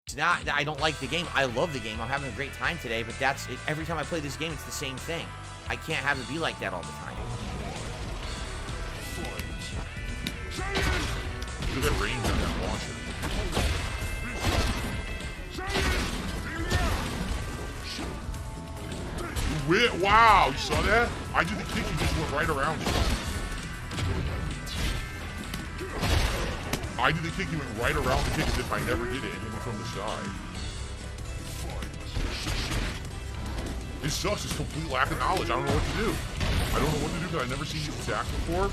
It's not that I don't like the game. I love the game. I'm having a great time today, but that's it. Every time I play this game, it's the same thing. I can't have it be like that all the time. Look at range on that launcher. Wow, you saw that? I did the kick, he just went right around it. I did the kick, he went right around the kick as if I never did it, and hit me from the side. It sucks, it's complete lack of knowledge. I don't know what to do. I don't know what to do because I've never seen these attacks before.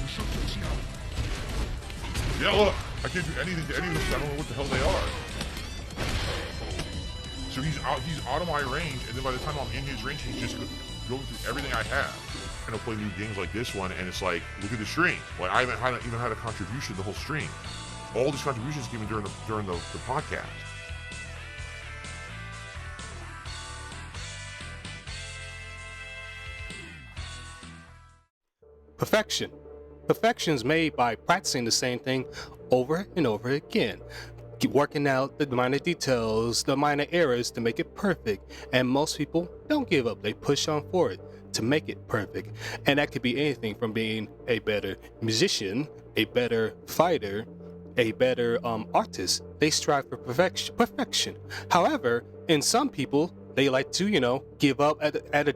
Yeah, look, I can't do anything to any of them because I don't know what the hell they are. So he's out of my range, and then by the time I'm in his range, he's just going through everything I have. And I'll play new games like this one, and it's like, look at the stream. Like, I haven't even had a contribution the whole stream. All these contributions given during the podcast. Perfection. Perfection is made by practicing the same thing over and over again. Keep working out the minor details, the minor errors to make it perfect. And most people don't give up. They push on for it to make it perfect. And that could be anything from being a better musician, a better fighter, a better artist. They strive for perfection. However, in some people, they like to, give up at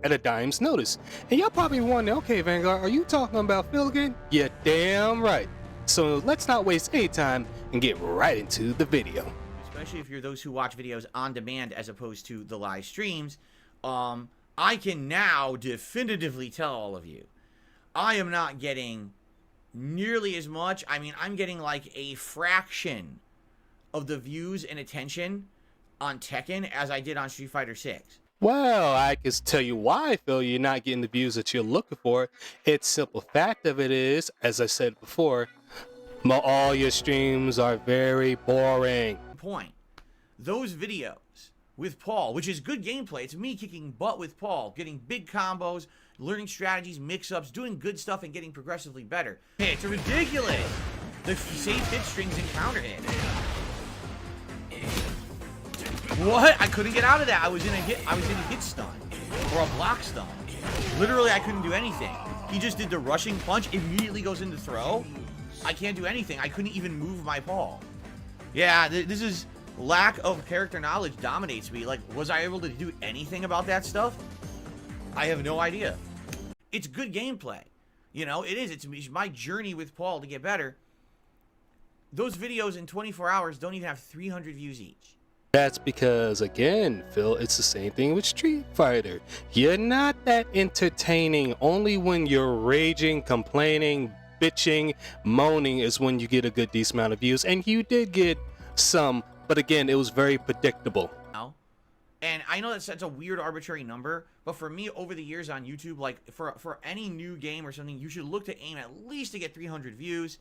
a dime's notice. And y'all probably wondering, okay, Vanguard, are you talking about Phil again? Yeah, damn right. So let's not waste any time and get right into the video. Especially if you're those who watch videos on demand as opposed to the live streams, I can now definitively tell all of you, I am not getting nearly as much. I mean, I'm getting like a fraction of the views and attention on Tekken as I did on Street Fighter 6. Well, I can tell you why, Phil, you're not getting the views that you're looking for. It's simple fact of it is, as I said before, all your streams are very boring. Point. Those videos with Paul, which is good gameplay. It's me kicking butt with Paul, getting big combos, learning strategies, mix-ups, doing good stuff, and getting progressively better. Hey, it's ridiculous. The safe hit strings and counter hit. What? I couldn't get out of that. I was in a hit stun or a block stun. Literally, I couldn't do anything. He just did the rushing punch, immediately goes into throw. I can't do anything. I couldn't even move my paw. Yeah, this is lack of character knowledge dominates me. Like, was I able to do anything about that stuff? I have no idea. It's good gameplay. It is. It's my journey with Paul to get better. Those videos in 24 hours don't even have 300 views each. That's because, again, Phil, it's the same thing with Street Fighter. You're not that entertaining. Only when you're raging, complaining, bitching, moaning is when you get a good decent amount of views. And you did get some, but again, it was very predictable. And I know that's a weird arbitrary number, but for me, over the years on YouTube, like for any new game or something, you should look to aim at least to get 300 views.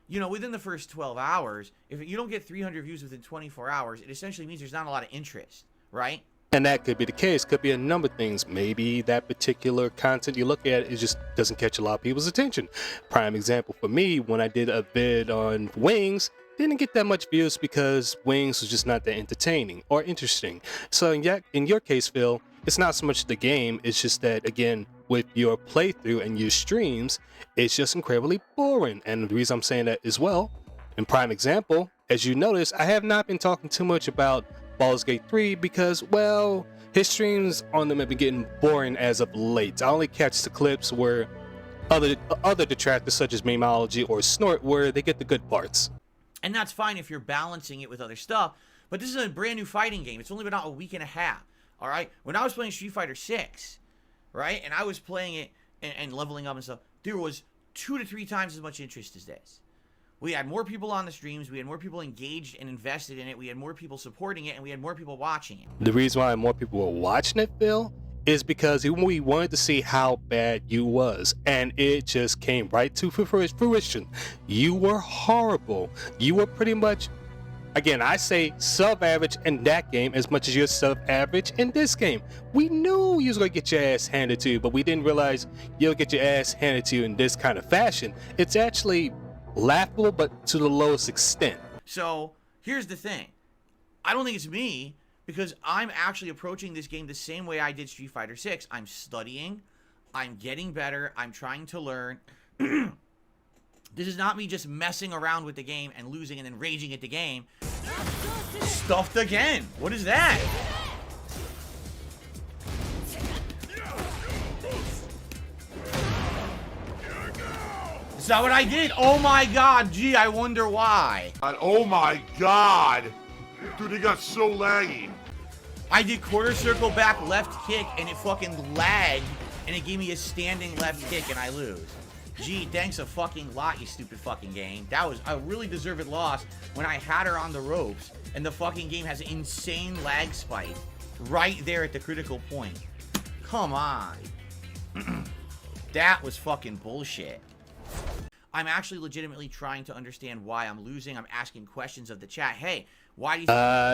Within the first 12 hours, if you don't get 300 views within 24 hours, it essentially means there's not a lot of interest, right? And that could be the case. Could be a number of things. Maybe that particular content you look at, it just doesn't catch a lot of people's attention. Prime example for me, when I did a vid on Wings, didn't get that much views because Wings was just not that entertaining or interesting. So in your case, Phil, it's not so much the game, it's just that, again, with your playthrough and your streams, it's just incredibly boring. And the reason I'm saying that as well, in prime example, as you notice, I have not been talking too much about Baldur's Gate 3 because, well, his streams on them have been getting boring as of late. I only catch the clips where other detractors such as Memeology or Snort, where they get the good parts. And that's fine if you're balancing it with other stuff, but this is a brand new fighting game. It's only been out a week and a half, all right? When I was playing Street Fighter 6, right, and I was playing it and leveling up and stuff, there was 2 to 3 times as much interest as this. We had more people on the streams, we had more people engaged and invested in it, we had more people supporting it, and we had more people watching it. The reason why more people were watching it, Phil, is because we wanted to see how bad you was, and it just came right to fruition. You were horrible. You were pretty much, again, I say sub-average in that game as much as you're sub-average in this game. We knew you was going to get your ass handed to you, but we didn't realize you'll get your ass handed to you in this kind of fashion. It's actually laughable, but to the lowest extent. So, here's the thing. I don't think it's me, because I'm actually approaching this game the same way I did Street Fighter 6. I'm studying, I'm getting better, I'm trying to learn. This is not me just messing around with the game and losing and then raging at the game. Stuffed again. What is that? That's not what I did. Oh my god, gee, I wonder why. Oh my god! Dude, it got so laggy. I did quarter circle back left kick and it fucking lagged and it gave me a standing left kick and I lose. Gee, thanks a fucking lot, you stupid fucking game. That was a really deserved loss when I had her on the ropes and the fucking game has an insane lag spike right there at the critical point. Come on. That was fucking bullshit. I'm actually legitimately trying to understand why I'm losing. I'm asking questions of the chat. Hey, why do you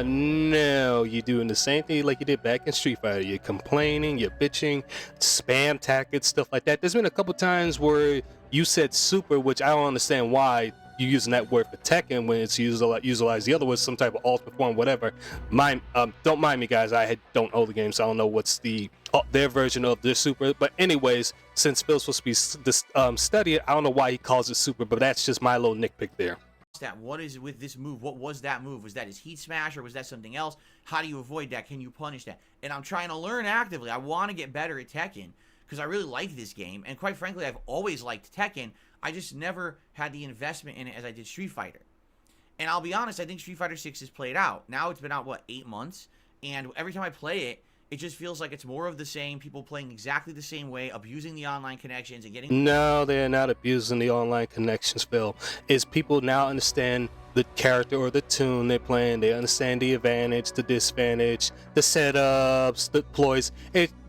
No, you're doing the same thing like you did back in Street Fighter. You're complaining, you're bitching, spam tactics, stuff like that. There's been a couple times where you said super, which I don't understand why you're using that word for Tekken when it's utilized the other was some type of ultimate form, whatever. Don't mind me, guys. I don't know the game, so I don't know what's their version of the super. But anyways, since Phil's supposed to be studying, I don't know why he calls it super, but that's just my little nitpick there. that? What is it with this move? What was that move? Was that his heat smash or was that something else? How do you avoid that? Can you punish that? And I'm trying to learn actively. I want to get better at Tekken because I really like this game. And quite frankly, I've always liked Tekken. I just never had the investment in it as I did Street Fighter. And I'll be honest, I think Street Fighter 6 is played out. Now it's been out, what, 8 months? And every time I play it, it just feels like it's more of the same, people playing exactly the same way, abusing the online connections and getting... No, they're not abusing the online connections, Phil. It's people now understand the character or the tune they're playing. They understand the advantage, the disadvantage, the setups, the ploys,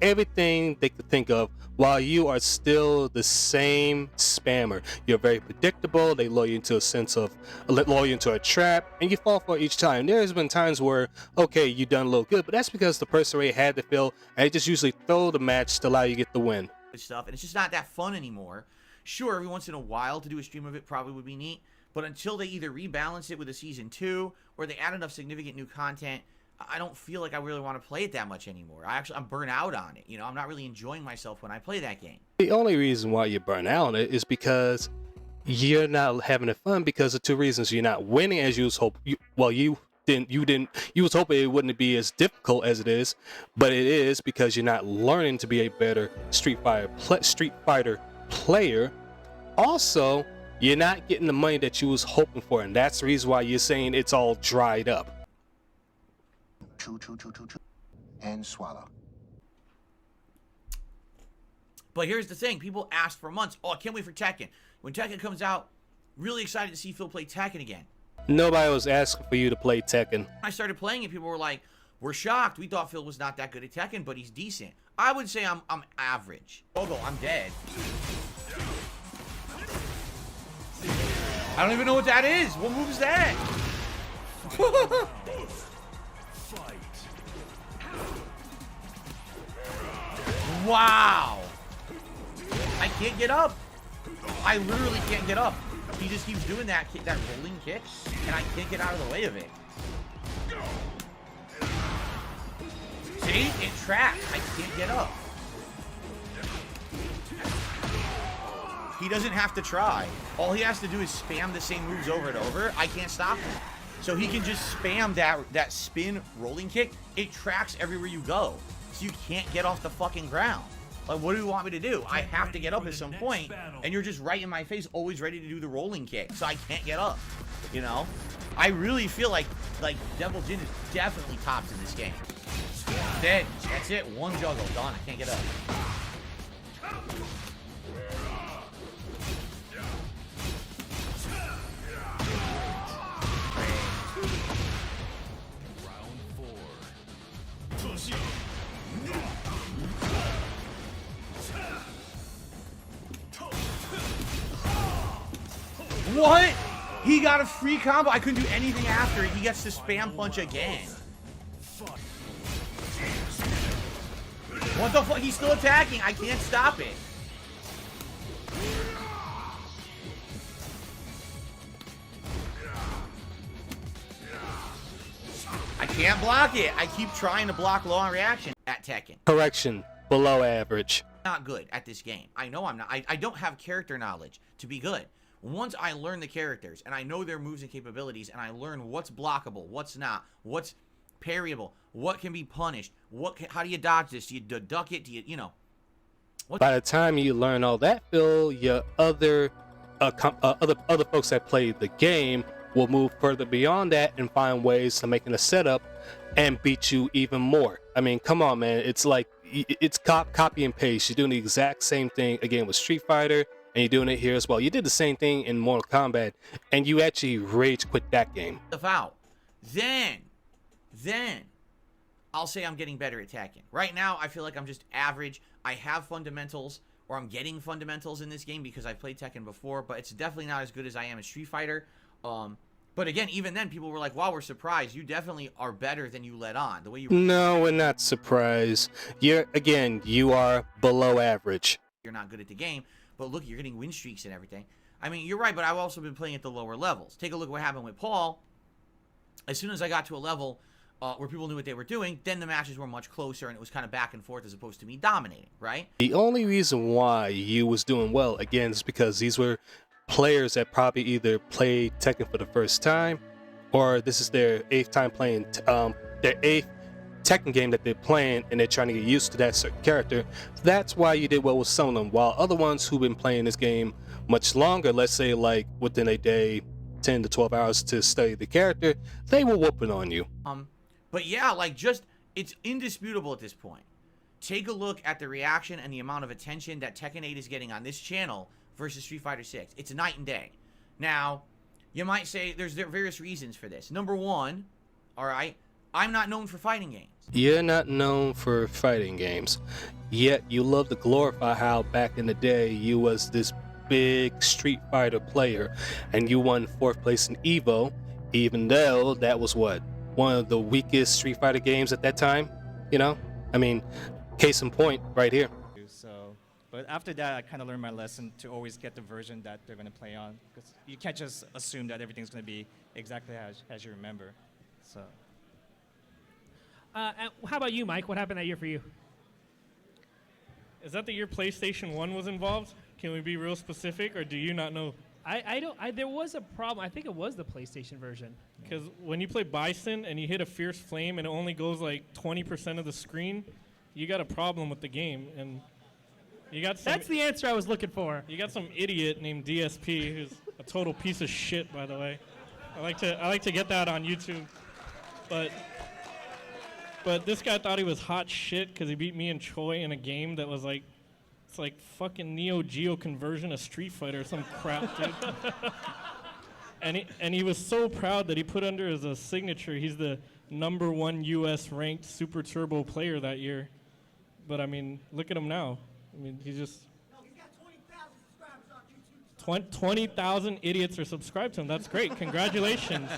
everything they could think of, while you are still the same spammer. You're very predictable. They lure you into a trap, and you fall for it each time. There's been times where, okay, you done a little good, but that's because the person already had the fill, and they just usually throw the match to allow you to get the win. Stuff, and it's just not that fun anymore. Sure, every once in a while to do a stream of it probably would be neat, but until they either rebalance it with a season 2 or they add enough significant new content, I don't feel like I really want to play it that much anymore. I'm burnt out on it. You know, I'm not really enjoying myself when I play that game. The only reason why you're burnt out on it is because you're not having it fun because of two reasons. You're not winning as you was hoping. You was hoping it wouldn't be as difficult as it is, but it is because you're not learning to be a better Street Fighter player. Also, you're not getting the money that you was hoping for, and that's the reason why you're saying it's all dried up. Chew, and swallow. But here's the thing. People asked for months. Oh, I can't wait for Tekken. When Tekken comes out, really excited to see Phil play Tekken again. Nobody was asking for you to play Tekken. I started playing it. People were like, we're shocked. We thought Phil was not that good at Tekken, but he's decent. I would say I'm average. Although I'm dead. I don't even know what that is. What move is that? Wow. I can't get up. I literally can't get up. He just keeps doing that rolling kick, and I can't get out of the way of it. See? It tracks. I can't get up. He doesn't have to try. All he has to do is spam the same moves over and over. I can't stop him. So he can just spam that spin rolling kick. It tracks everywhere you go. So you can't get off the fucking ground. Like, what do you want me to do? I have to get up at some point, and you're just right in my face, always ready to do the rolling kick, so I can't get up, you know? I really feel like Devil Jin is definitely tops in this game. Dead. That's it. One juggle. Done. I can't get up. What? He got a free combo. I couldn't do anything after it. He gets to spam punch again. What the fuck? He's still attacking. I can't stop it. I Can't block it. I keep trying to block low on reaction at Tekken. Correction, below average. Not good at this game. I know I'm not. I don't have character knowledge to be good. Once I learn the characters and I know their moves and capabilities and I learn what's blockable, what's not, what's parryable, what can be punished, how do you dodge this? Do you duck it? Do you know? By the time you learn all that, Phil, your other folks that play the game will move further beyond that and find ways to making a setup and beat you even more. I mean, come on, man. It's like it's copy and paste. You're doing the exact same thing again with Street Fighter, and you're doing it here as well. You did the same thing in Mortal Kombat, and you actually rage quit that game. Out. Then I'll say I'm getting better at Tekken. Right now, I feel like I'm just average. I have fundamentals, or I'm getting fundamentals in this game because I've played Tekken before, but it's definitely not as good as I am at Street Fighter. But again, even then, people were like, wow, we're surprised. You definitely are better than you let on. The way you... No, we're not surprised. You are below average. You're not good at the game, but look, you're getting win streaks and everything. I mean, you're right, but I've also been playing at the lower levels. Take a look at what happened with Paul. As soon as I got to a level where people knew what they were doing, then the matches were much closer, and it was kind of back and forth as opposed to me dominating, right? The only reason why you was doing well, again, is because these were players that probably either played Tekken for the first time, or this is their 8th time playing their 8th Tekken game that they're playing, and they're trying to get used to that certain character. That's why you did well with some of them, while other ones who've been playing this game much longer, let's say like within a day, 10 to 12 hours to study the character, they were whooping on you. But yeah, like it's indisputable at this point. Take a look at the reaction and the amount of attention that Tekken 8 is getting on this channel versus Street Fighter 6. It's night and day. Now, you might say there's various reasons for this. Number one, all right, I'm not known for fighting games. You're not known for fighting games, yet you love to glorify how back in the day you was this big Street Fighter player, and you won 4th place in Evo, even though that was what? One of the weakest Street Fighter games at that time, you know? I mean, case in point, right here. So, but after that, I kind of learned my lesson to always get the version that they're going to play on, because you can't just assume that everything's going to be exactly as you remember. So. How about you, Mike? What happened that year for you? Is that the year PlayStation 1 was involved? Can we be real specific, or do you not know? I don't. There was a problem. I think it was the PlayStation version. Because when you play Bison and you hit a Fierce Flame and it only goes like 20% of the screen, you got a problem with the game. And you got some. That's the answer I was looking for. You got some idiot named DSP who's a total piece of shit, by the way. I like to get that on YouTube, but this guy thought he was hot shit because he beat me and Choi in a game that was like. It's like fucking Neo Geo conversion of Street Fighter or some crap, dude. and he was so proud that he put under as a signature, he's the #1 U.S. ranked Super Turbo player that year. But I mean, look at him now. I mean, he's just... No, he's got 20,000 subscribers on YouTube. 20,000 idiots are subscribed to him. That's great. Congratulations.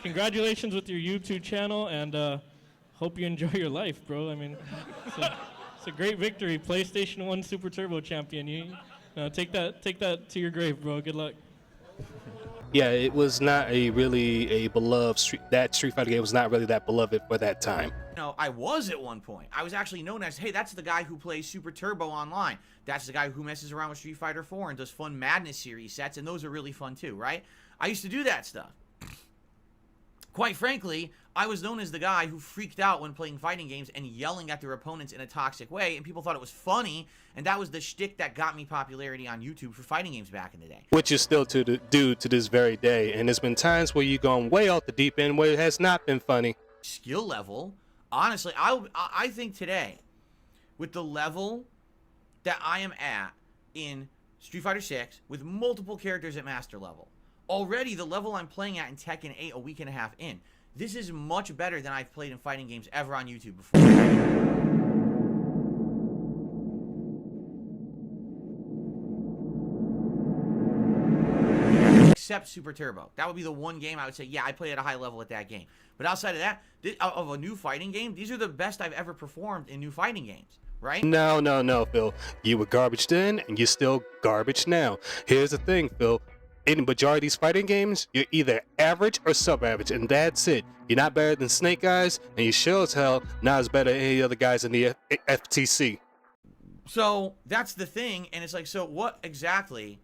Congratulations with your YouTube channel, and hope you enjoy your life, bro. I mean... It's a great victory, PlayStation 1 Super Turbo champion. You take that to your grave, bro. Good luck. Yeah, it was not really a beloved Street Fighter game was not really that beloved for that time. No, I was at one point. I was actually known as, hey, that's the guy who plays Super Turbo online. That's the guy who messes around with Street Fighter 4 and does fun Madness series sets, and those are really fun too, right? I used to do that stuff. Quite frankly, I was known as the guy who freaked out when playing fighting games and yelling at their opponents in a toxic way, and people thought it was funny, and that was the shtick that got me popularity on YouTube for fighting games back in the day. Which is still to do to this very day, and there's been times where you've gone way off the deep end where it has not been funny. Skill level, honestly, I think today, with the level that I am at in Street Fighter 6, with multiple characters at master level, already the level I'm playing at in Tekken 8 a week and a half in, this is much better than I've played in fighting games ever on YouTube before. Except Super Turbo. That would be the one game I would say, yeah, I play at a high level at that game. But outside of that, of a new fighting game, these are the best I've ever performed in new fighting games, right? No, Phil. You were garbage then, and you're still garbage now. Here's the thing, Phil. in the majority of these fighting games, you're either average or sub-average, and that's it. You're not better than Snake Eyes, and you sure as hell not as better than any other guys in the FTC. So that's the thing, and it's like, so what exactly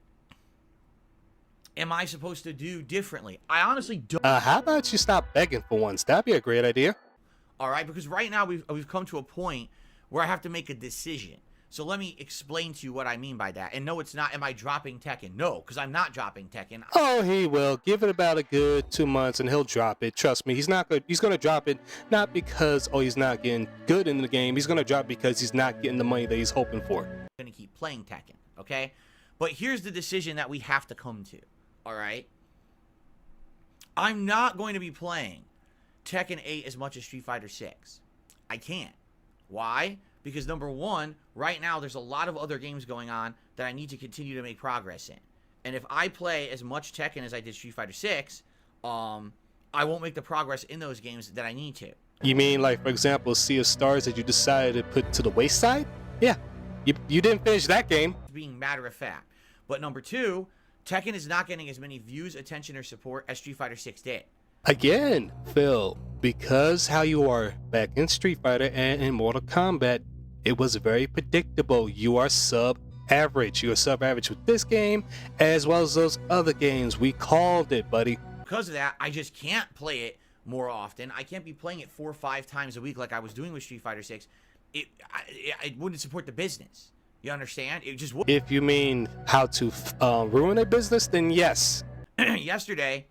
am I supposed to do differently? I honestly don't. How about you stop begging for once? That'd be a great idea. All right, because right now we've come to a point where I have to make a decision. So let me explain to you what I mean by that. And no, it's not, am I dropping Tekken? No, because I'm not dropping Tekken. Oh, he will. Give it about a good 2 months and he'll drop it. Trust me, he's not good. He's gonna drop it not because he's not getting good in the game. He's gonna drop it because he's not getting the money that he's hoping for. I'm gonna keep playing Tekken, okay? But here's the decision that we have to come to. All right? I'm not going to be playing Tekken 8 as much as Street Fighter 6. I can't. Why? Because number one, right now there's a lot of other games going on that I need to continue to make progress in. And if I play as much Tekken as I did Street Fighter 6, I won't make the progress in those games that I need to. You mean like, for example, Sea of Stars that you decided to put to the wayside? Yeah, you didn't finish that game. Being matter of fact. But number two, Tekken is not getting as many views, attention, or support as Street Fighter 6 did. Again, Phil, because how you are back in Street Fighter and in Mortal Kombat, it was very predictable. You are sub-average. You are sub-average with this game as well as those other games. We called it, buddy. Because of that, I just can't play it more often. I can't be playing it 4 or 5 times a week like I was doing with Street Fighter 6. It wouldn't support the business. You understand? It just wouldn't. If you mean how to ruin a business, then yes. Yesterday,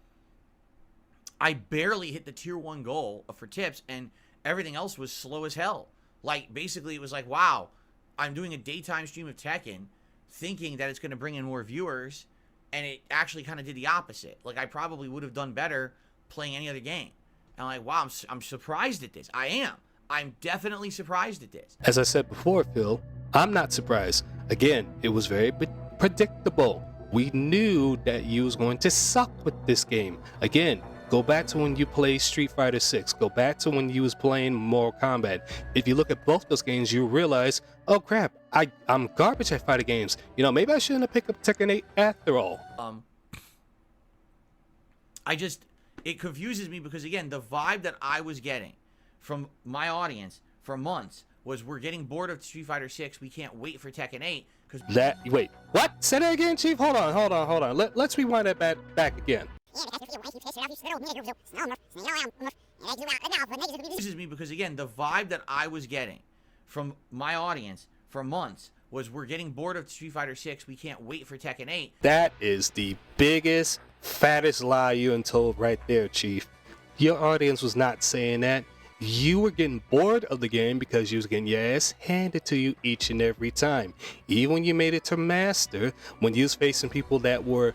I barely hit the tier 1 goal for tips, and everything else was slow as hell. Like, basically, it was like, wow, I'm doing a daytime stream of Tekken, thinking that it's going to bring in more viewers, and it actually kind of did the opposite. Like, I probably would have done better playing any other game. And I'm like, wow, I'm surprised at this. I am. I'm definitely surprised at this. As I said before, Phil, I'm not surprised. Again, it was very predictable. We knew that you was going to suck with this game. Again, go back to when you played Street Fighter 6. Go back to when you was playing Mortal Kombat. If you look at both those games, you realize, oh crap, I'm garbage at fighting games. You know, maybe I shouldn't have picked up Tekken 8 after all. It confuses me because, again, the vibe that I was getting from my audience for months was, we're getting bored of Street Fighter 6. We can't wait for Tekken 8. Wait, what? Say that again, Chief? Hold on. Let's rewind that back again. Confuses me because, again, the vibe that I was getting from my audience for months was, we're getting bored of Street Fighter 6. We can't wait for Tekken 8. That is the biggest, fattest lie you done told right there, Chief. Your audience was not saying that. You were getting bored of the game because you was getting your ass handed to you each and every time. Even when you made it to Master, when you was facing people that were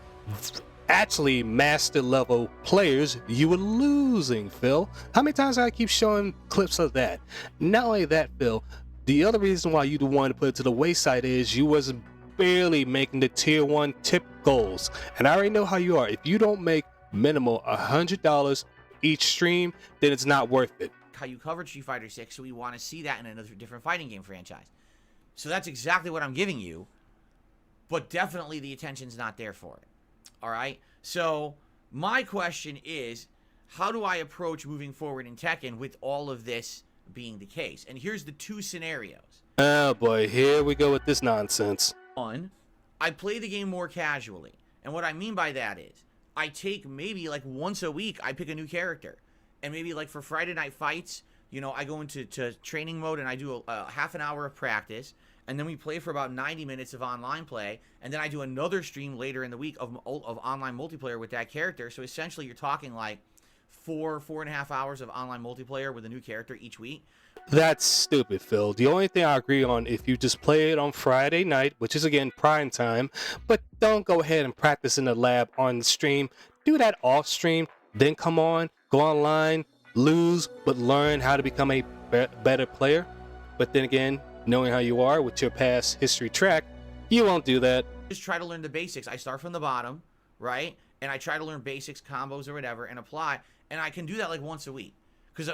actually Master level players, you were losing, Phil. How many times I keep showing clips of that? Not only that, Phil, the other reason why you wanted to put it to the wayside is you wasn't barely making the tier 1 tip goals. And I already know how you are. If you don't make minimal $100 each stream, then it's not worth it. How you covered Street Fighter 6, so we want to see that in another different fighting game franchise. So that's exactly what I'm giving you, but definitely the attention's not there for it. All right? So my question is, how do I approach moving forward in Tekken with all of this being the case? And here's the 2 scenarios. Oh boy, here we go with this nonsense. 1, I play the game more casually. And what I mean by that is, I take maybe like once a week, I pick a new character. And maybe like for Friday night fights, you know, I go into training mode and I do a half an hour of practice. And then we play for about 90 minutes of online play. And then I do another stream later in the week of online multiplayer with that character. So essentially you're talking like 4.5 hours of online multiplayer with a new character each week. That's stupid, Phil. The only thing I agree on, if you just play it on Friday night, which is again prime time, but don't go ahead and practice in the lab on the stream. Do that off stream, then come on, go online, lose, but learn how to become a better player. But then again, knowing how you are with your past history track, you won't do that. Just try to learn the basics. I start from the bottom, right? And I try to learn basics, combos, or whatever, and apply. And I can do that like once a week. Because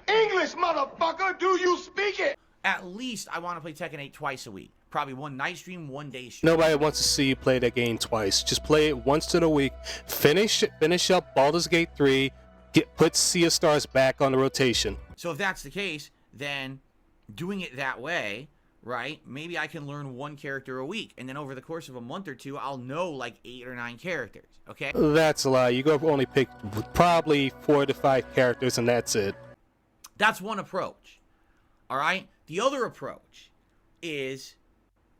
English, motherfucker, do you speak it? At least I want to play Tekken 8 twice a week. Probably one night stream, one day stream. Nobody wants to see you play that game twice. Just play it once in a week. Finish up Baldur's Gate 3. Put Sea of Stars back on the rotation. So if that's the case, then doing it that way, right? Maybe I can learn one character a week, and then over the course of a month or two, I'll know like 8 or 9 characters. Okay? That's a lie. You go only pick probably 4 to 5 characters, and that's it. That's one approach. All right? The other approach is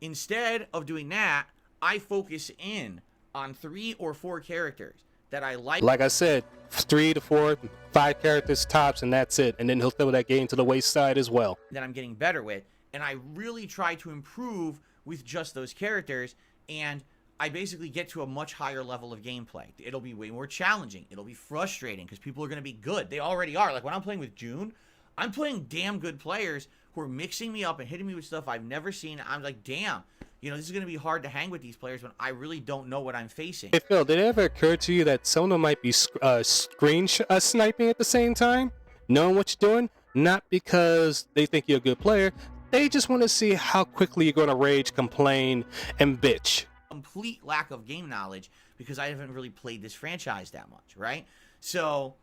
instead of doing that, I focus in on 3 or 4 characters that I like. Like I said, 3 to 4, 5 characters tops, and that's it. And then he'll throw that game to the wayside as well. That I'm getting better with, and I really try to improve with just those characters, and I basically get to a much higher level of gameplay. It'll be way more challenging. It'll be frustrating because people are going to be good. They already are. Like when I'm playing with June, I'm playing damn good players who are mixing me up and hitting me with stuff I've never seen. I'm like, damn, you know, this is going to be hard to hang with these players when I really don't know what I'm facing. Hey Phil, did it ever occur to you that some of them might be screen sniping at the same time? Knowing what you're doing? Not because they think you're a good player. They just want to see how quickly you're going to rage, complain, and bitch. Complete lack of game knowledge because I haven't really played this franchise that much, right? So,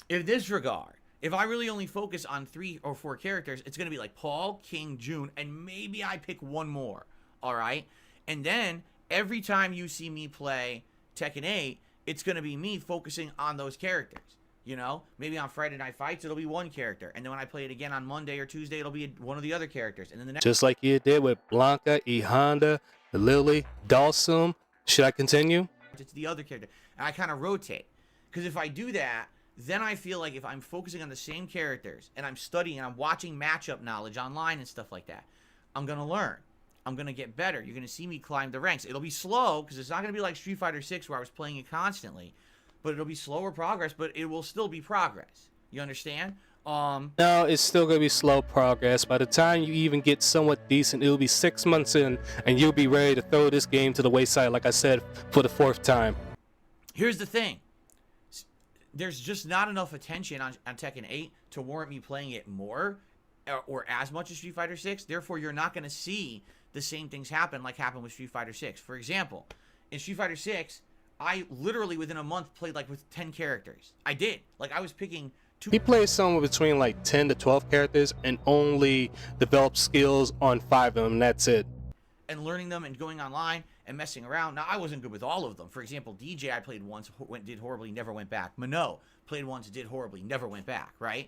in this regard, if I really only focus on 3 or 4 characters, it's going to be like Paul, King, June, and maybe I pick one more, all right? And then, every time you see me play Tekken 8, it's going to be me focusing on those characters, you know? Maybe on Friday Night Fights, it'll be one character. And then when I play it again on Monday or Tuesday, it'll be one of the other characters. And then the next... Just like you did with Blanca, E. Honda, Lily, Dalsum. Should I continue? It's the other character. And I kind of rotate. Because if I do that, then I feel like if I'm focusing on the same characters and I'm studying and I'm watching matchup knowledge online and stuff like that, I'm going to learn. I'm going to get better. You're going to see me climb the ranks. It'll be slow because it's not going to be like Street Fighter 6 where I was playing it constantly. But it'll be slower progress, but it will still be progress. You understand? No, it's still going to be slow progress. By the time you even get somewhat decent, it'll be 6 months in, and you'll be ready to throw this game to the wayside, like I said, for the 4th time. Here's the thing. There's just not enough attention on Tekken 8 to warrant me playing it more or as much as Street Fighter 6. Therefore, you're not going to see the same things happen like happened with Street Fighter 6. For example, in Street Fighter 6, I literally within a month played like with 10 characters. I did. Like I was picking 2. He plays somewhere between like 10 to 12 characters and only develops skills on 5 of them, and that's it. And learning them and going online and messing around. Now, I wasn't good with all of them. For example, DJ I played once, did horribly, never went back. Minot played once, did horribly, never went back, right?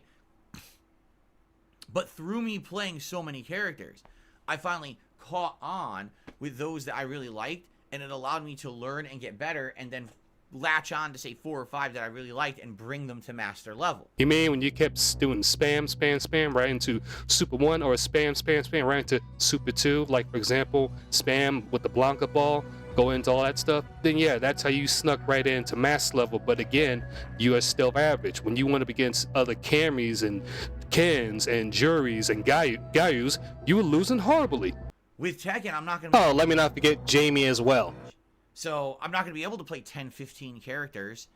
But through me playing so many characters, I finally caught on with those that I really liked, and it allowed me to learn and get better and then latch on to say 4 or 5 that I really liked and bring them to master level. You mean when you kept doing spam right into Super 1 or spam right into Super 2, like for example, spam with the Blanca ball, go into all that stuff, then yeah, that's how you snuck right into master level. But again, you are still average. When you went up against other Camis and Kens and Juries and Gaius, you were losing horribly. With Tekken, I'm not going to... Oh, let me not forget Jamie as well. So I'm not going to be able to play 10, 15 characters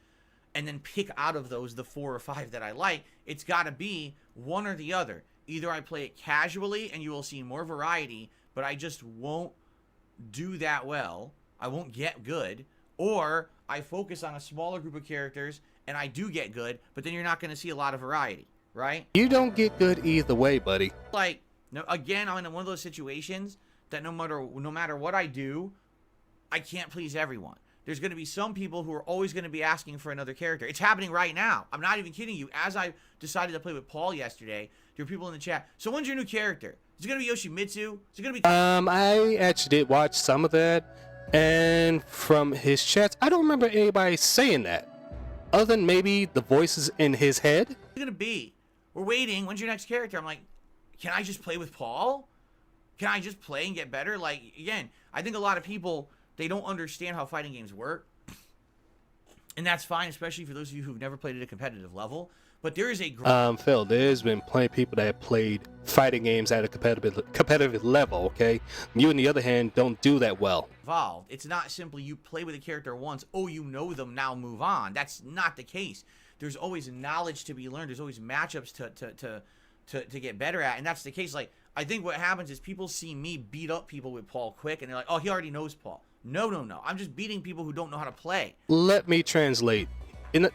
and then pick out of those the 4 or 5 that I like. It's got to be one or the other. Either I play it casually and you will see more variety, but I just won't do that well. I won't get good. Or I focus on a smaller group of characters and I do get good, but then you're not going to see a lot of variety, right? You don't get good either way, buddy. Like, no, again, I'm in one of those situations that no matter what I do, I can't please everyone. There's going to be some people who are always going to be asking for another character. It's happening right now. I'm not even kidding you. As I decided to play with Paul yesterday, there were people in the chat. So when's your new character? Is it going to be Yoshimitsu? Is it going to be... I actually did watch some of that, and from his chats, I don't remember anybody saying that. Other than maybe the voices in his head. What's it going to be? We're waiting. When's your next character? I'm like, can I just play with Paul? Can I just play and get better? Like, again, I think a lot of people... They don't understand how fighting games work. And that's fine, especially for those of you who've never played at a competitive level. But there is a... Phil, there's been plenty of people that have played fighting games at a competitive level, okay? You, on the other hand, don't do that well. Involved. It's not simply you play with a character once, oh, you know them, now move on. That's not the case. There's always knowledge to be learned. There's always matchups to get better at. And that's the case. Like, I think what happens is people see me beat up people with Paul quick, and they're like, oh, he already knows Paul. No, no, no. I'm just beating people who don't know how to play. Let me translate.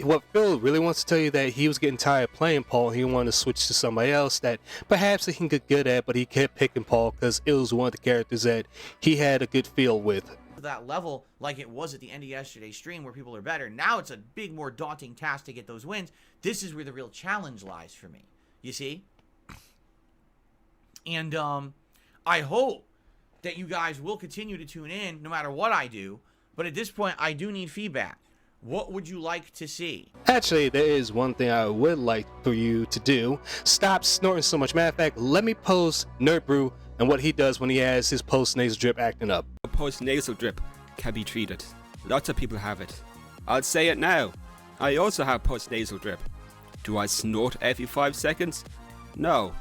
What Phil really wants to tell you that he was getting tired of playing Paul. He wanted to switch to somebody else that perhaps he can get good at, but he kept picking Paul because it was one of the characters that he had a good feel with. That level like it was at the end of yesterday's stream where people are better. Now it's a big, more daunting task to get those wins. This is where the real challenge lies for me. You see? And I hope that you guys will continue to tune in no matter what I do. But at this point, I do need feedback. What would you like to see? Actually, there is one thing I would like for you to do. Stop snorting so much. Matter of fact, let me post Nerd Brew and what he does when he has his post-nasal drip acting up. Post-nasal drip can be treated. Lots of people have it. I'll say it now. I also have post-nasal drip. Do I snort every 5 seconds? No.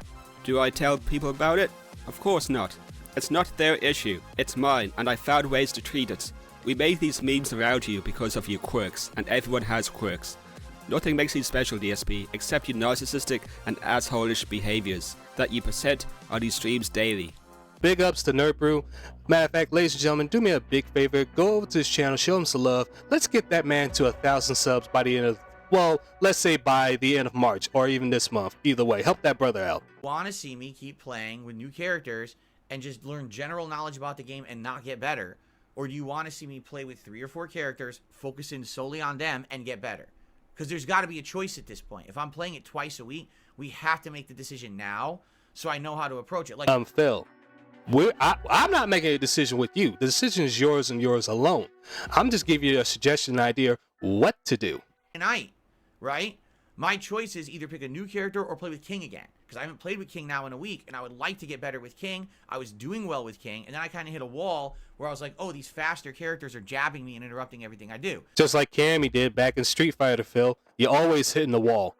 Do I tell people about it? Of course not. It's not their issue. It's mine, and I found ways to treat it. We make these memes around you because of your quirks, and everyone has quirks. Nothing makes you special, DSP, except your narcissistic and assholish behaviors that you present on these streams daily. Big ups to Nerd Brew. Matter of fact, ladies and gentlemen, do me a big favor. Go over to his channel, show him some love. Let's get that man to 1,000 subs by the end of, well, let's say by the end of March or even this month. Either way, help that brother out. Want to see me keep playing with new characters and just learn general knowledge about the game and not get better? Or do you want to see me play with 3 or 4 characters, focus in solely on them, and get better? Because there's got to be a choice at this point. If I'm playing it twice a week, we have to make the decision now so I know how to approach it. Like, Phil, I'm not making a decision with you. The decision is yours and yours alone. I'm just giving you a suggestion, an idea what to do. Tonight, right? My choice is either pick a new character or play with King again. Because I haven't played with King now in a week, and I would like to get better with King. I was doing well with King, and then I kind of hit a wall where I was like, oh, these faster characters are jabbing me and interrupting everything I do. Just like Cammy did back in Street Fighter, Phil. You're always hitting the wall.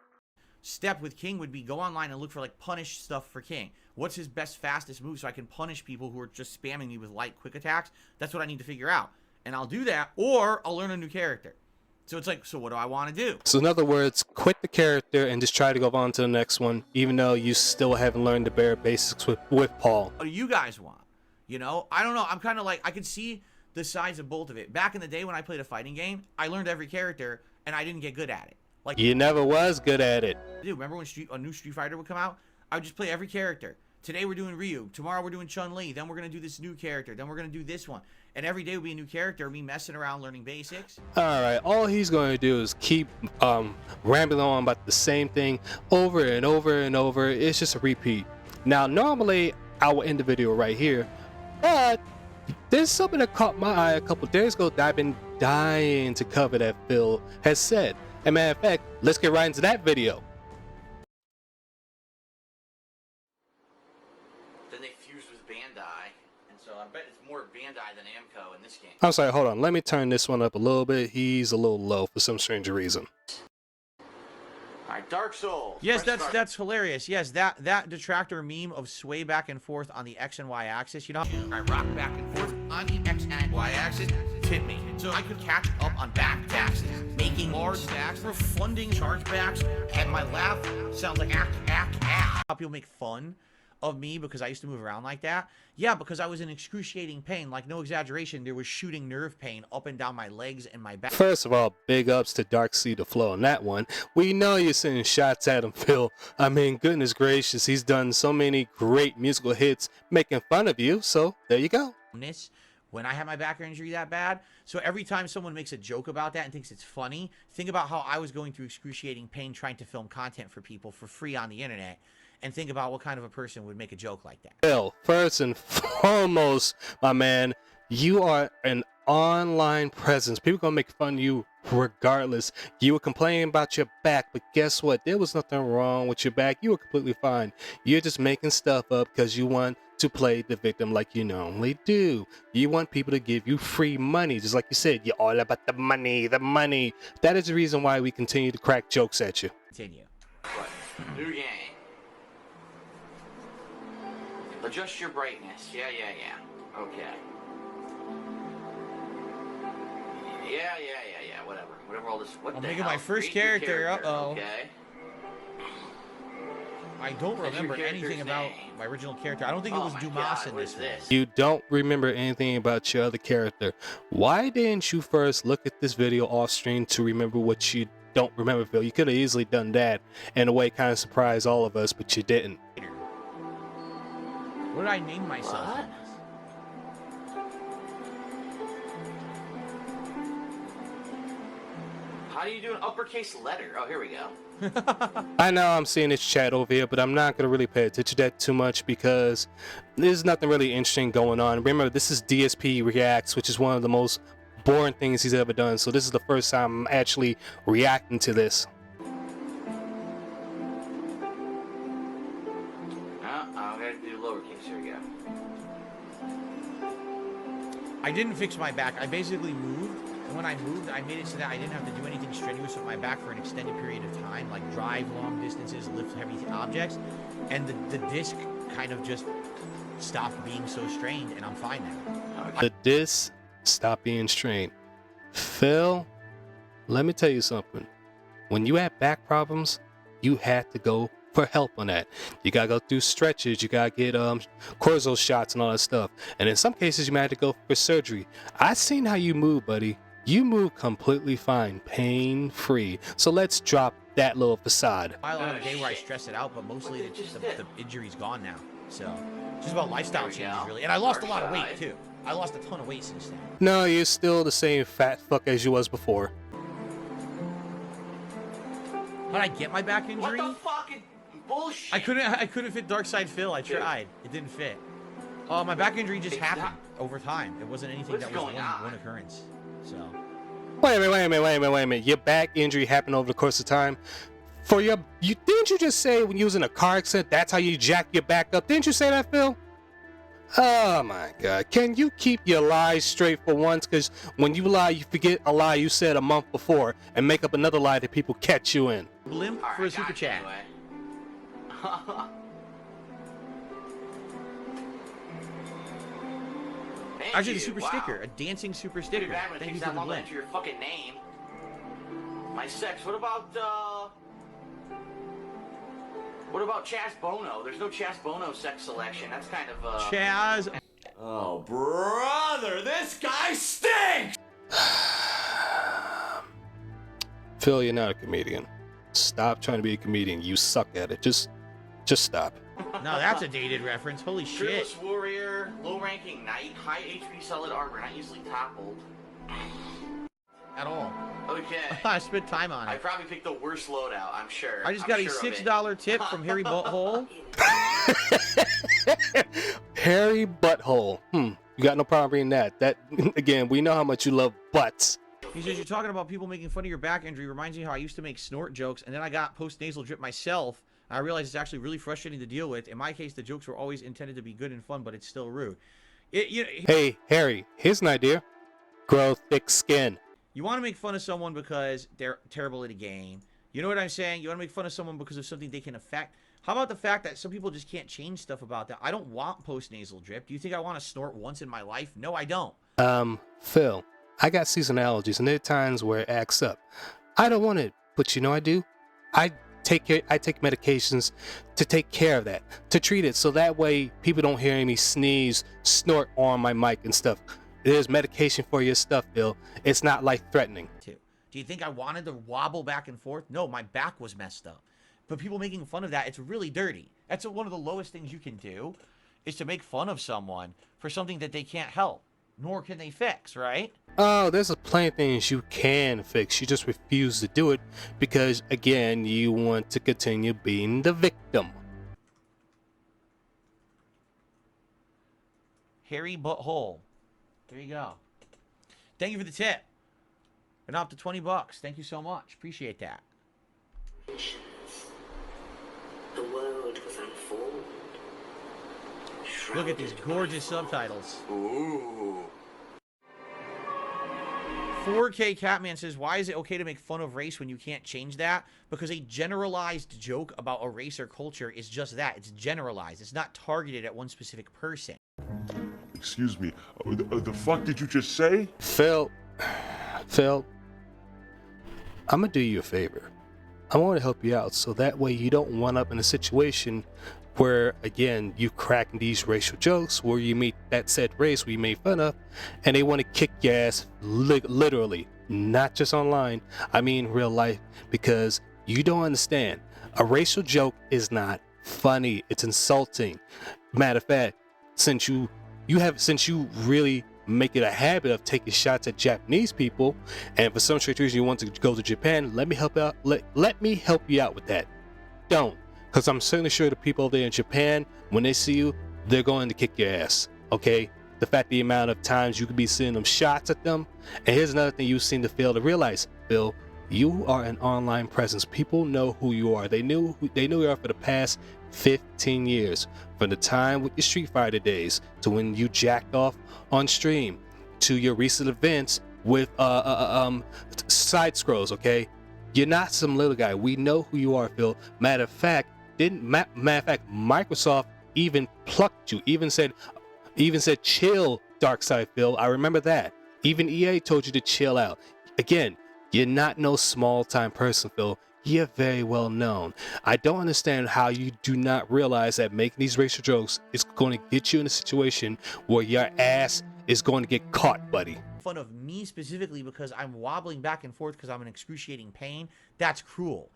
Step with King would be go online and look for like punish stuff for King. What's his best, fastest move so I can punish people who are just spamming me with light, quick attacks? That's what I need to figure out. And I'll do that, or I'll learn a new character. So it's like, so what do I want to do? So in other words, quit the character and just try to go on to the next one, even though you still haven't learned the bare basics with Paul. What do you guys want? You know, I don't know. I'm kind of like, I can see the sides of both of it. Back in the day when I played a fighting game, I learned every character, and I didn't get good at it. Like, you never was good at it. Dude, remember when a new Street Fighter would come out? I would just play every character. Today we're doing Ryu. Tomorrow we're doing Chun-Li. Then we're going to do this new character. Then we're going to do this one. And every day will be a new character, me messing around learning basics. Alright, all he's going to do is keep rambling on about the same thing over and over and over. It's just a repeat. Now, normally I will end the video right here, but there's something that caught my eye a couple days ago that I've been dying to cover that Phil has said. As a matter of fact, let's get right into that video. Then they fused with Bandai, and so I bet it's more Bandai than Namco in this game. I'm sorry, hold on. Let me turn this one up a little bit. He's a little low for some strange reason. Alright, Dark Souls. Yes, that's hilarious. Yes, that detractor meme of sway back and forth on the X and Y axis, you know? I rock back and forth on the X and Y axis. Hit me. So I could catch up on back taxes, making large stacks, refunding chargebacks, and my laugh sounds like ack. People make fun of me because I used to move around like that. Yeah, because I was in excruciating pain. Like, no exaggeration, there was shooting nerve pain up and down my legs and my back. First of all, big ups to Dark Sea to Flow on that one. We know you're sending shots at him, Phil. I mean, goodness gracious, he's done so many great musical hits making fun of you, so there you go. When I had my back injury that bad. So every time someone makes a joke about that and thinks it's funny, think about how I was going through excruciating pain trying to film content for people for free on the internet, and think about what kind of a person would make a joke like that. Phil, first and foremost, my man, you are an online presence. People gonna make fun of you regardless. You were complaining about your back, but guess what? There was nothing wrong with your back. You were completely fine. You're just making stuff up because you want to play the victim like you normally do. You want people to give you free money, just like you said. You're all about the money, the money. That is the reason why we continue to crack jokes at you. Continue. What? New game. Adjust your brightness. Yeah. Okay. Yeah. Whatever all this. What I'm the making hell? my first Create your character. Uh-oh. Okay. I don't remember anything about my original character. I don't think it was Dumas in this one. You don't remember anything about your other character. Why didn't you first look at this video off stream to remember what you don't remember, Phil? You could have easily done that in a way kind of surprised all of us, but you didn't. What did I name myself? As? How do you do an uppercase letter? Oh, here we go. I know I'm seeing this chat over here, but I'm not going to really pay attention to that too much because there's nothing really interesting going on. Remember, this is DSP Reacts, which is one of the most boring things he's ever done. So this is the first time I'm actually reacting to this. I'm going to do lowercase. Here we go. I didn't fix my back. I basically moved. And when I moved, I made it so that I didn't have to do anything strenuous with my back for an extended period of time, like drive long distances, lift heavy objects. And the disc kind of just stopped being so strained, and I'm fine now. The disc stopped being strained. Phil, let me tell you something. When you had back problems, you had to go for help on that. You gotta go through stretches, you gotta get cortisone shots and all that stuff. And in some cases, you might have to go for surgery. I seen how you move, buddy. You move completely fine, pain-free. So let's drop that little facade. I have a day where I stress it out, but mostly the injury's gone now. So it's just about lifestyle changes, really. And I lost a lot of weight, too. I lost a ton of weight since then. No, you're still the same fat fuck as you was before. How did I get my back injury? What the fucking bullshit? I couldn't fit Darkside Phil. I tried. It didn't fit. My back injury just happened over time. It wasn't anything that was one occurrence. So. Wait a minute. Your back injury happened over the course of time. Didn't you just say when you was in a car accident, that's how you jack your back up? Didn't you say that, Phil? Oh my God. Can you keep your lies straight for once? Because when you lie, you forget a lie you said a month before and make up another lie that people catch you in. Limp for a super chat. Actually, the super sticker, a dancing super sticker. Thank you for the link. Your fucking name. My sex. What about Chaz Bono? There's no Chaz Bono sex selection. That's kind of Chaz. Oh, brother, this guy stinks. Phil, you're not a comedian. Stop trying to be a comedian. You suck at it. Just stop. No, that's a dated reference. Holy shit. Fearless warrior, low-ranking knight, high HP solid armor, not easily toppled. At all. Okay. I spent time on it. I probably picked the worst loadout, I'm sure. I just got a $6 tip from Harry Butthole. Harry Butthole. You got no problem reading that. That, again, we know how much you love butts. He says, you're talking about people making fun of your back injury. Reminds me how I used to make snort jokes, and then I got post-nasal drip myself. I realized it's actually really frustrating to deal with. In my case, the jokes were always intended to be good and fun, but it's still rude. Hey, Harry, here's an idea. Grow thick skin. You want to make fun of someone because they're terrible at a game. You know what I'm saying? You want to make fun of someone because of something they can affect. How about the fact that some people just can't change stuff about that? I don't want post-nasal drip. Do you think I want to snort once in my life? No, I don't. Phil, I got seasonal allergies, and there are times where it acts up. I don't want it, but you know I do. I take medications to take care of that, to treat it, so that way people don't hear me sneeze, snort on my mic and stuff. There's medication for your stuff, Phil. It's not life-threatening. Do you think I wanted to wobble back and forth? No, my back was messed up. But people making fun of that, it's really dirty. That's one of the lowest things you can do, is to make fun of someone for something that they can't help, nor can they fix, right? Oh, there's plenty of things you can fix. You just refuse to do it because, again, you want to continue being the victim. Harry Butthole. There you go. Thank you for the tip. And up to $20. Thank you so much. Appreciate that. The world was unfolded. Look at these gorgeous subtitles. Ooh. 4K Catman says, why is it okay to make fun of race when you can't change that? Because a generalized joke about a race or culture is just that. It's generalized. It's not targeted at one specific person. Excuse me. The fuck did you just say? Phil, I'm gonna do you a favor. I want to help you out so that way you don't wind up in a situation where, again, you cracking these racial jokes where you meet that said race where you made fun of, and they want to kick your ass literally, not just online, I mean real life, because you don't understand. A racial joke is not funny, it's insulting. Matter of fact, since you really make it a habit of taking shots at Japanese people, and for some strange reason you want to go to Japan, let me help out. Let me help you out with that. Don't, because I'm certainly sure the people there in Japan, when they see you, they're going to kick your ass. Okay, the fact the amount of times you could be sending them shots at them, and here's another thing you seem to fail to realize, Phil. You are an online presence. People know who you are. They knew you are for the past 15 years, from the time with your Street Fighter days to when you jacked off on stream to your recent events with side scrolls. Okay, you're not some little guy. We know who you are, Phil. Matter of fact, Microsoft even plucked you. Even said chill, Darkside Phil. I remember that. Even EA told you to chill out. Again, you're not no small time person, Phil. You're very well known. I don't understand how you do not realize that making these racial jokes is going to get you in a situation where your ass is going to get caught, buddy. Fun of me specifically because I'm wobbling back and forth because I'm in excruciating pain. That's cruel.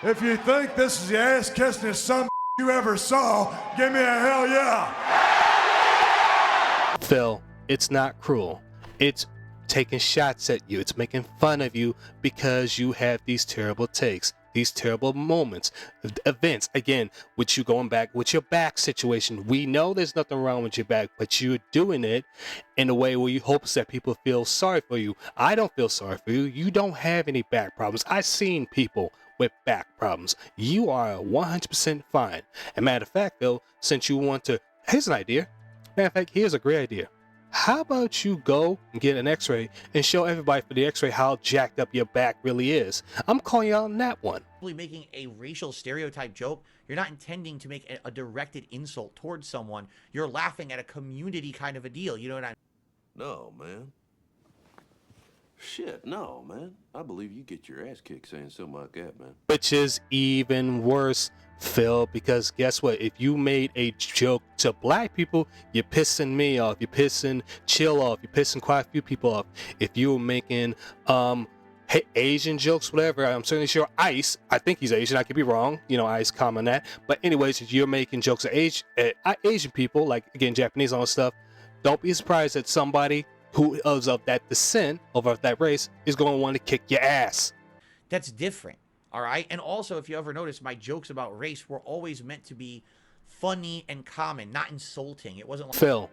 If you think this is the ass kissingest son you ever saw, give me a hell yeah. Phil, it's not cruel. It's taking shots at you. It's making fun of you because you have these terrible takes, these terrible moments, events. Again, with you going back with your back situation, we know there's nothing wrong with your back, but you're doing it in a way where you hope that people feel sorry for you. I don't feel sorry for you. You don't have any back problems. I've seen people with back problems. You are 100% fine. And matter of fact, Phil, since you want to, here's an idea. Matter of fact, here's a great idea. How about you go and get an x-ray and show everybody for the x-ray how jacked up your back really is? I'm calling you out on that one. Making a racial stereotype joke, you're not intending to make a directed insult towards someone. You're laughing at a community kind of a deal. You know what I mean? No, man. Shit, no, man. I believe you get your ass kicked saying something like that, man. Which is even worse, Phil, because guess what? If you made a joke to black people, you're pissing me off. You're pissing Chill off. You're pissing quite a few people off. If you were making Asian jokes, whatever, I'm certainly sure Ice, I think he's Asian, I could be wrong, you know, Ice comment that, but anyways, if you're making jokes at Asian people, like again Japanese and all that stuff, don't be surprised that somebody who is of that descent, of that race, is going to want to kick your ass. That's different, all right? And also, if you ever notice, my jokes about race were always meant to be funny and common, not insulting. It wasn't like... Phil,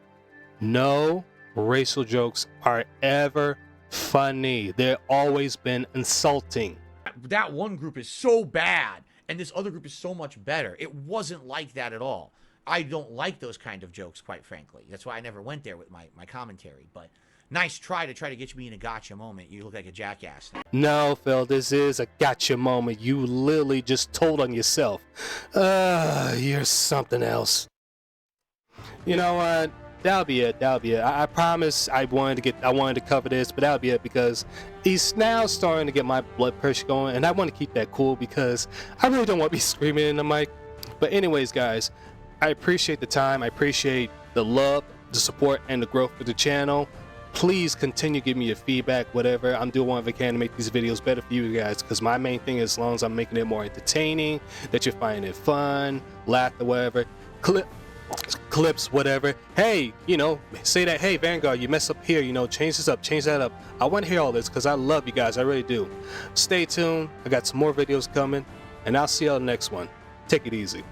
no racial jokes are ever funny. They've always been insulting. That one group is so bad, and this other group is so much better. It wasn't like that at all. I don't like those kind of jokes, quite frankly. That's why I never went there with my commentary, but... Nice try to get me in a gotcha moment. You look like a jackass. No, Phil, this is a gotcha moment. You literally just told on yourself. You're something else. You know what? That'll be it. I promise I wanted to cover this, but that'll be it because he's now starting to get my blood pressure going, and I want to keep that cool because I really don't want to be screaming in the mic. But anyways, guys, I appreciate the time. I appreciate the love, the support, and the growth of the channel. Please continue giving me your feedback, whatever. I'm doing whatever I can to make these videos better for you guys, because my main thing is, as long as I'm making it more entertaining, that you're finding it fun, laughter, whatever, clips, whatever. Hey, you know, say that, hey, Vanguard, you messed up here, you know, change this up, change that up. I want to hear all this because I love you guys. I really do. Stay tuned. I got some more videos coming, and I'll see you on the next one. Take it easy.